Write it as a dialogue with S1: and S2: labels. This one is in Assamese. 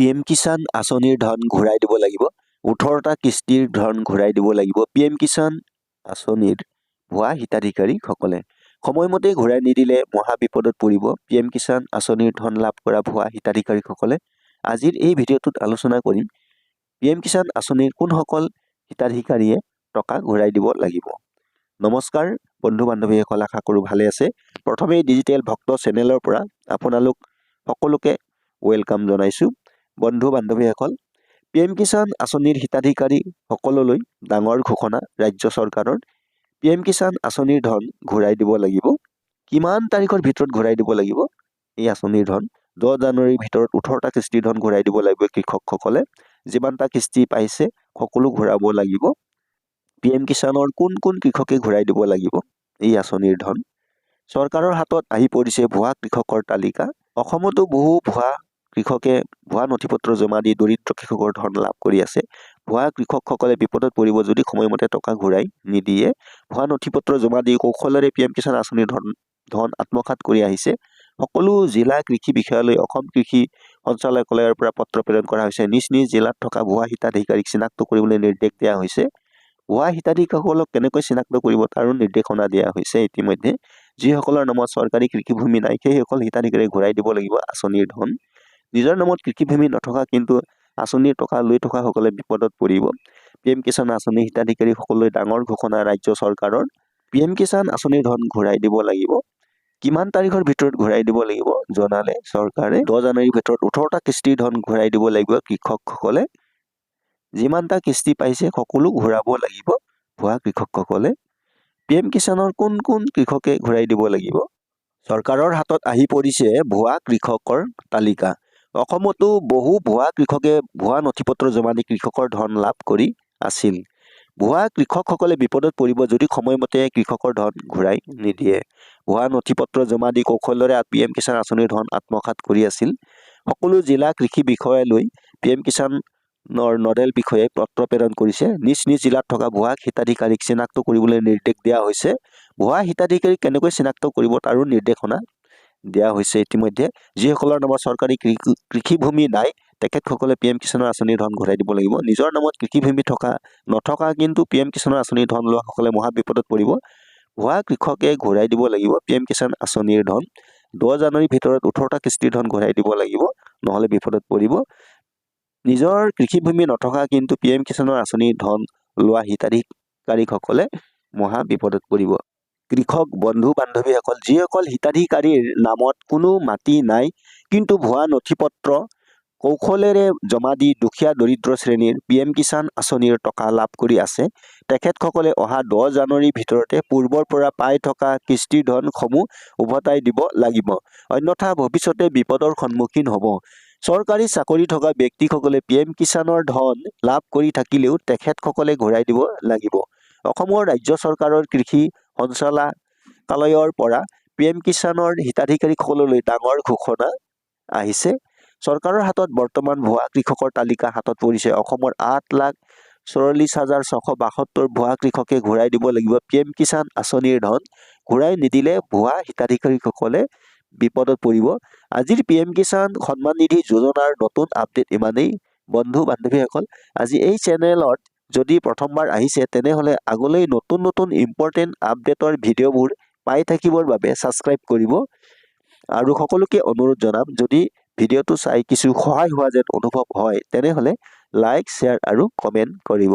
S1: PM কিষাণ আঁচনিৰ ধন ঘূৰাই দিব লাগিব। 18টা কিস্তিৰ ধন ঘূৰাই দিব লাগিব PM কিষাণ আঁচনিৰ ভুৱা হিতাধিকাৰীসকলে। সময়মতে ঘূৰাই নিদিলে মহা বিপদত পৰিব PM কিষাণ আঁচনিৰ ধন লাভ কৰা ভুৱা হিতাধিকাৰীসকলে। আজিৰ এই ভিডিঅ'টোত আলোচনা কৰিম PM কিষাণ আঁচনিৰ কোনসকল হিতাধিকাৰীয়ে টকা ঘূৰাই দিব লাগিব। নমস্কাৰ বন্ধু বান্ধৱীসকল, আশা কৰোঁ ভালে আছে। প্ৰথমে ডিজিটেল ভক্ত চেনেলৰ পৰা আপোনালোক সকলোকে ৱেলকাম জনাইছোঁ। বন্ধু বান্ধৱীসকল, PM কিষাণ আঁচনিৰ হিতাধিকাৰী সকললৈ ডাঙৰ ঘোষণা ৰাজ্য চৰকাৰৰ। PM কিষাণ আঁচনিৰ ধন ঘূৰাই দিব লাগিব। কিমান তাৰিখৰ ভিতৰত ঘূৰাই দিব লাগিব এই আঁচনিৰ ধন? 10 জানুৱাৰীৰ ভিতৰত 18টা কিস্তিৰ ধন ঘূৰাই দিব লাগিব কৃষকসকলে। যিমানটা কিস্তি পাইছে সকলো ঘূৰাব লাগিব। PM কিষাণৰ কোন কোন কৃষকে ঘূৰাই দিব লাগিব এই আঁচনিৰ ধন? চৰকাৰৰ হাতত আহি পৰিছে ভুৱা কৃষকৰ তালিকা। অসমতো বহু ভুৱা কৃষকে ভুৱা নথিপত্ৰ জমা দি দৰিদ্ৰ কৃষকৰ ধন লাভ কৰি আছে। ভুৱা কৃষকসকলে বিপদত পৰিব যদি সময়মতে টকা ঘূৰাই নিদিয়ে। ভুৱা নথিপত্ৰ জমা দি কৌশলেৰে PM কিষাণ আঁচনিৰ ধন আত্মসাৎ কৰি আহিছে। সকলো জিলা কৃষি বিষয়ালৈ অসম কৃষি সঞ্চালকালয়ৰ পৰা পত্ৰ প্ৰেৰণ কৰা হৈছে। নিজ নিজ জিলাত থকা ভুৱা হিতাধিকাৰীক চিনাক্ত কৰিবলৈ নিৰ্দেশ দিয়া হৈছে। ভুৱা হিতাধিকাৰীসকলক কেনেকৈ চিনাক্ত কৰিব তাৰো নিৰ্দেশনা দিয়া হৈছে ইতিমধ্যে। যিসকলৰ নামত চৰকাৰী কৃষিভূমি নাই সেইসকল হিতাধিকাৰী ঘূৰাই দিব লাগিব আঁচনিৰ ধন। নিজৰ নামত কৃষিভূমি নথকা কিন্তু আঁচনিৰ টকা লৈ থকাসকলে বিপদত পৰিব। PM কিষাণ আঁচনিৰ হিতাধিকাৰীসকললৈ ডাঙৰ ঘোষণা ৰাজ্য চৰকাৰৰ। PM কিষাণ আঁচনিৰ ধন ঘূৰাই দিব লাগিব। কিমান তাৰিখৰ ভিতৰত ঘূৰাই দিব লাগিব জনালে চৰকাৰে। 10 জানুৱাৰীৰ ভিতৰত 18টা কিস্তিৰ ধন ঘূৰাই দিব লাগিব কৃষকসকলে। যিমানটা কিস্তি পাইছে সকলো ঘূৰাব লাগিব ভুৱা কৃষকসকলে। PM কিষাণৰ কোন কোন কৃষকে ঘূৰাই দিব লাগিব? চৰকাৰৰ হাতত আহি পৰিছে ভুৱা কৃষকৰ তালিকা। অসমতো বহু ভুৱা কৃষকে ভুৱা নথিপত্ৰ জমা দি কৃষকৰ ধন লাভ কৰি আছিল। ভুৱা কৃষকসকলে বিপদত পৰিব যদি সময়মতে কৃষকৰ ধন ঘূৰাই নিদিয়ে। ভুৱা নথিপত্ৰ জমা দি কৌশলেৰে PM কিষাণ আঁচনিৰ ধন আত্মসাৎ কৰি আছিল। সকলো জিলা কৃষি বিষয়ালৈ PM কিষাণৰ নডেল বিষয়াই পত্ৰ প্ৰেৰণ কৰিছে। নিজ নিজ জিলাত থকা ভুৱা হিতাধিকাৰীক চিনাক্ত কৰিবলৈ নিৰ্দেশ দিয়া হৈছে। ভুৱা হিতাধিকাৰীক কেনেকৈ চিনাক্ত কৰিব তাৰো নিৰ্দেশনা দিয়া হৈছে ইতিমধ্যে। যিসকলৰ নামত চৰকাৰী কৃষিভূমি নাই তেখেতসকলে PM কিষাণৰ আঁচনিৰ ধন ঘূৰাই দিব লাগিব। নিজৰ নামত কৃষিভূমি নথকা কিন্তু PM কিষাণৰ আঁচনিৰ ধন লোৱাসকলে মহা বিপদত পৰিব। ভুৱা কৃষকে ঘূৰাই দিব লাগিব PM কিষাণ আঁচনিৰ ধন। 10 জানুৱাৰীৰ ভিতৰত 18টা কিস্তিৰ ধন ঘূৰাই দিব লাগিব, নহ'লে বিপদত পৰিব। নিজৰ কৃষিভূমি নথকা কিন্তু PM কিষাণৰ আঁচনিৰ ধন লোৱা হিতাধিকাৰীসকলে মহা বিপদত পৰিব। কৃষক বন্ধু বান্ধৱীসকল, যিসকল হিতাধিকাৰীৰ নামত কোনো মাটি নাই কিন্তু ভুৱা নথিপত্ৰ কৌশলেৰে জমা দি দুখীয়া দৰিদ্ৰ শ্ৰেণীৰ PM কিষাণ আঁচনিৰ টকা লাভ কৰি আছে, তেখেতসকলে অহা 10 জানুৱাৰীৰ ভিতৰতে পূৰ্বৰ পৰা পাই থকা কিস্তিৰ ধনসমূহ উভতাই দিব লাগিব। অন্যথা ভৱিষ্যতে বিপদৰ সন্মুখীন হ'ব। চৰকাৰী চাকৰি থকা ব্যক্তিসকলে PM কিষাণৰ ধন লাভ কৰি থাকিলেও তেখেতসকলে ঘূৰাই দিব লাগিব। অসমৰ ৰাজ্য চৰকাৰৰ কৃষি সঞ্চালকালয়ৰ পৰা PM কিষাণৰ হিতাধিকাৰীসকললৈ ডাঙৰ ঘোষণা আহিছে। চৰকাৰৰ হাতত বৰ্তমান ভুৱা কৃষকৰ তালিকা হাতত পৰিছে। অসমৰ 8,44,672 ভুৱা কৃষকে ঘূৰাই দিব লাগিব PM কিষাণ আঁচনিৰ ধন। ঘূৰাই নিদিলে ভুৱা হিতাধিকাৰীসকলে বিপদত পৰিব। আজিৰ PM কিষাণ সন্মান নিধি যোজনাৰ নতুন আপডেট ইমানেই। বন্ধু বান্ধৱীসকল, আজি এই চেনেলত যদি প্ৰথমবাৰ আহিছে তেনেহ'লে আগলৈ নতুন নতুন ইম্পৰ্টেণ্ট আপডেটৰ ভিডিঅ'বোৰ পাই থাকিবৰ বাবে ছাবস্ক্ৰাইব কৰিব। আৰু সকলোকে অনুৰোধ জনাম, যদি ভিডিঅ'টো চাই কিছু সহায় হোৱা যেন অনুভৱ হয় তেনেহ'লে লাইক, শ্বেয়াৰ আৰু কমেণ্ট কৰিব।